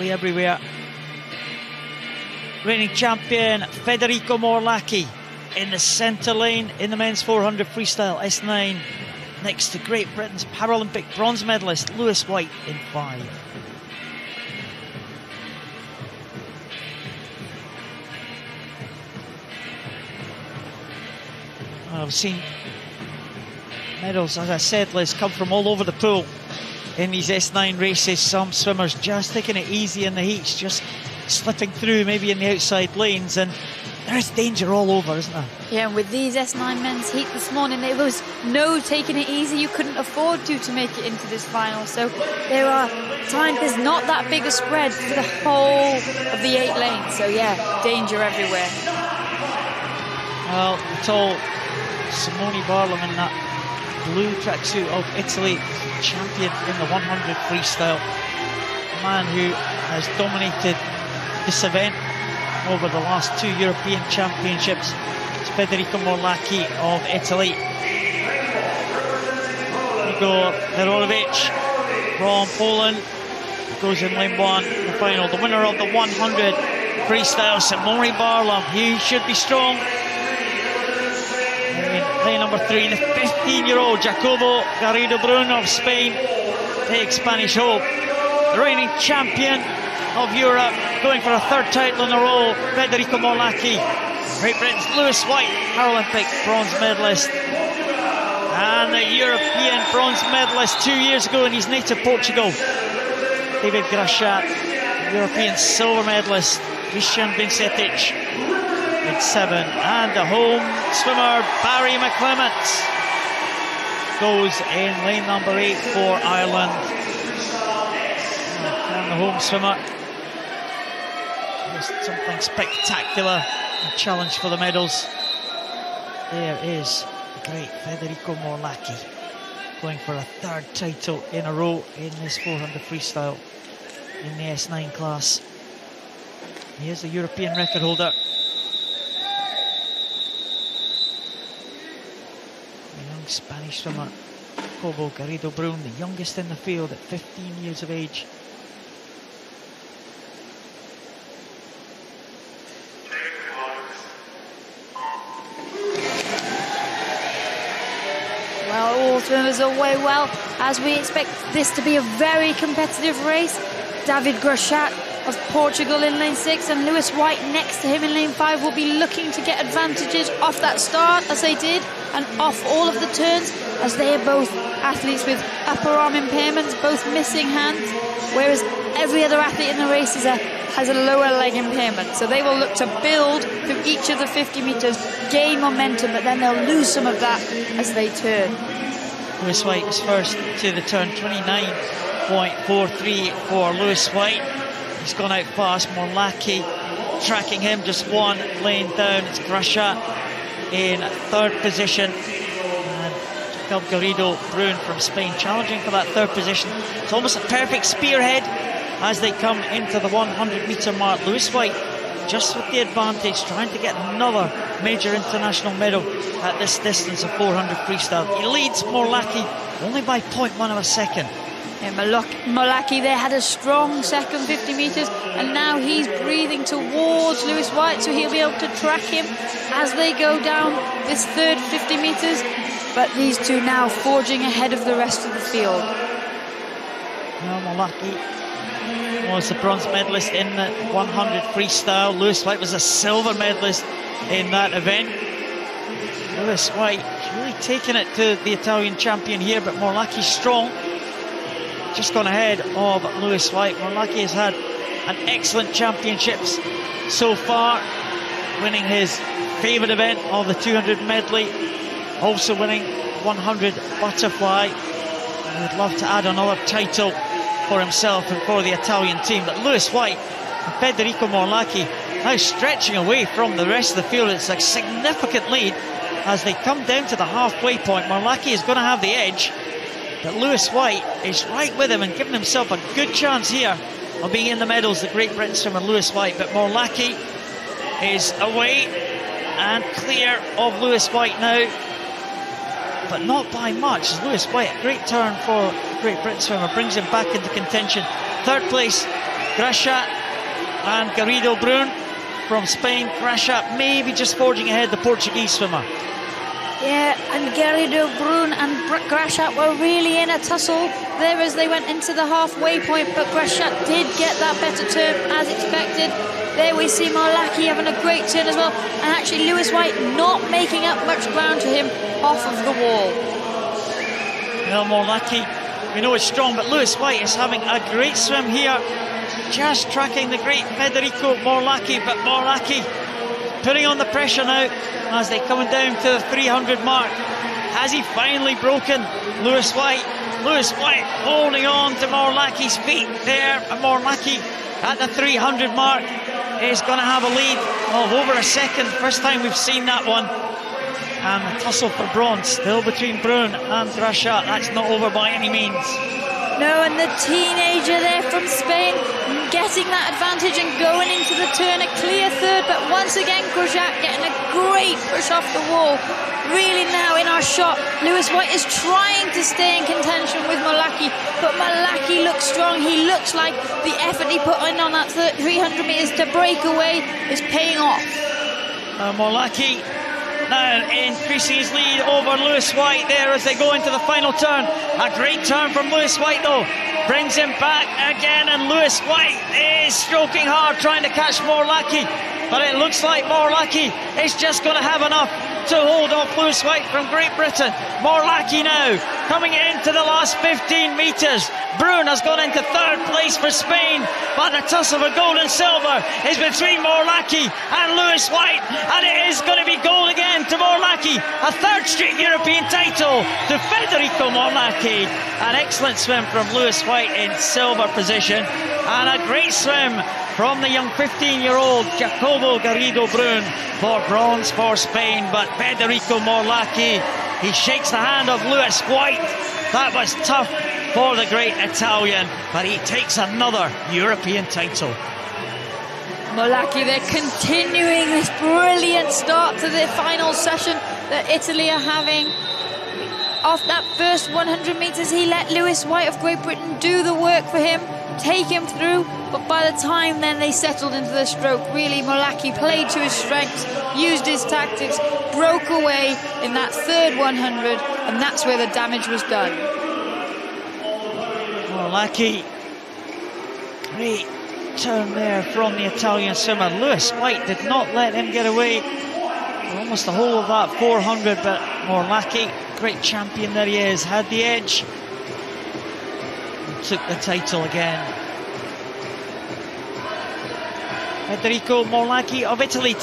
absolutely everywhere. Reigning champion Federico MORLACCHI in the centre lane in the men's 400 freestyle S9, next to Great Britain's Paralympic bronze medalist Lewis White in 5. I've seen medals, as I said, Liz, come from all over the pool in these S9 races. Some swimmers just taking it easy in the heats, just slipping through maybe in the outside lanes, and there is danger all over, isn't there? Yeah, and with these S9 men's heat this morning, there was no taking it easy. You couldn't afford to make it into this final. So there are times, there's not that big a spread for the whole of the 8 lanes. So yeah, danger everywhere. Well, the tall Simone Barlam in that blue tracksuit of Italy, champion in the 100 freestyle. A man who has dominated this event over the last 2 European Championships. It's Federico MORLACCHI of Italy. Igor Herorovic from Poland goes in lane 1 in the final. The winner of the 100 freestyle, Simone Barlam. He should be strong. Lane number 3, the 15-year-old Jacobo GARRIDO BRUN of Spain takes Spanish hope. The reigning champion of Europe, going for a 3rd title in a row, Federico MORLACCHI. Great Britain's Lewis White, Paralympic bronze medalist, and the European bronze medalist 2 years ago in his native Portugal, David Grachat. European silver medalist Christian Vincetic in 7, and the home swimmer Barry McClement goes in lane number 8 for Ireland. And the home swimmer, just something spectacular, a challenge for the medals. There is the great Federico MORLACCHI going for a 3rd title in a row in this 400 freestyle in the S9 class. He is the European record holder. Spanish swimmer Jacobo GARRIDO BRUN, the youngest in the field at 15 years of age. Well, all swimmers are way well, as we expect this to be a very competitive race. David Grachat of Portugal in lane 6 and Lewis White next to him in lane 5 will be looking to get advantages off that start, as they did, and off all of the turns, as they are both athletes with upper arm impairments, both missing hands, whereas every other athlete in the race has a lower leg impairment. So they will look to build through each of the 50 metres, gain momentum, but then they'll lose some of that as they turn. Lewis White was first to the turn, 29.43 for Lewis White. He's gone out fast. MORLACCHI tracking him just 1 lane down. It's Grachat in 3rd position, and Jacobo GARRIDO BRUN from Spain challenging for that 3rd position. It's almost a perfect spearhead as they come into the 100-metre mark. Lewis White just with the advantage, trying to get another major international medal at this distance of 400 freestyle. He leads MORLACCHI only by 0.1 of a second. Yeah, MORLACCHI there had a strong second 50 metres, and now he's breathing towards Lewis White, so he'll be able to track him as they go down this 3rd 50 metres. But these two now forging ahead of the rest of the field. Now MORLACCHI was the bronze medalist in the 100 freestyle. Lewis White was a silver medalist in that event. Lewis White really taking it to the Italian champion here, but MORLACCHI's strong. Just gone ahead of Lewis White. MORLACCHI has had an excellent championships so far, winning his favourite event of the 200 medley, also winning 100 butterfly. He would love to add another title for himself and for the Italian team, but Lewis White and Federico MORLACCHI now stretching away from the rest of the field. It's a significant lead as they come down to the halfway point. MORLACCHI is going to have the edge, but Lewis White is right with him and giving himself a good chance here of being in the medals, the Great Britain swimmer Lewis White. But MORLACCHI is away and clear of Lewis White now, but not by much. Lewis White, a great turn for the Great Britain swimmer, brings him back into contention. 3rd place Grashat and Garrido BRUN from Spain. Grashat maybe just forging ahead the Portuguese swimmer. Yeah, and Garrido, BRUN and Grashat were really in a tussle there as they went into the halfway point, but Grashat did get that better turn as expected. There we see MORLACCHI having a great turn as well, and actually Lewis White not making up much ground to him off of the wall. Well, MORLACCHI, we know it's strong, but Lewis White is having a great swim here, just tracking the great Federico MORLACCHI, but MORLACCHI putting on the pressure now as they're coming down to the 300 mark. Has he finally broken Lewis White? Lewis White holding on to MORLACCHI's feet there, and MORLACCHI at the 300 mark is going to have a lead of over a second. First time we've seen that one. And the tussle for bronze still between BRUN and Grashat. That's not over by any means. No, and the teenager there from Spain getting that advantage and going into the turn, a clear third, but once again Grashat getting a great push off the wall. Really now in our shot, Lewis White is trying to stay in contention with MORLACCHI, but MORLACCHI looks strong. He looks like the effort he put in on that 300 metres to break away is paying off. MORLACCHI now increasing his lead over Lewis White there as they go into the final turn. A great turn from Lewis White though, brings him back again, and Lewis White is stroking hard trying to catch MORLACCHI, but it looks like MORLACCHI is just going to have enough to hold off Lewis White from Great Britain. MORLACCHI now coming into the last 15 metres. BRUN has gone into third place for Spain, but the tussle for gold and silver is between MORLACCHI and Lewis White, and it is going to be gold again to MORLACCHI. A third straight European title to Federico MORLACCHI. An excellent swim from Lewis White in silver position, and a great swim from the young 15-year-old Jacobo Garrido BRUN for bronze for Spain. But Federico MORLACCHI, he shakes the hand of Lewis White. That was tough for the great Italian, but he takes another European title. MORLACCHI, they're continuing this brilliant start to the final session that Italy are having. Off that first 100 metres, he let Lewis White of Great Britain do the work for him, take him through, but by the time then they settled into the stroke, really MORLACCHI played to his strengths, used his tactics, broke away in that third 100, and that's where the damage was done. MORLACCHI, great turn there from the Italian swimmer. Lewis White did not let him get away for almost the whole of that 400, but MORLACCHI, great champion that he is, had the edge and took the title again. Federico MORLACCHI of Italy.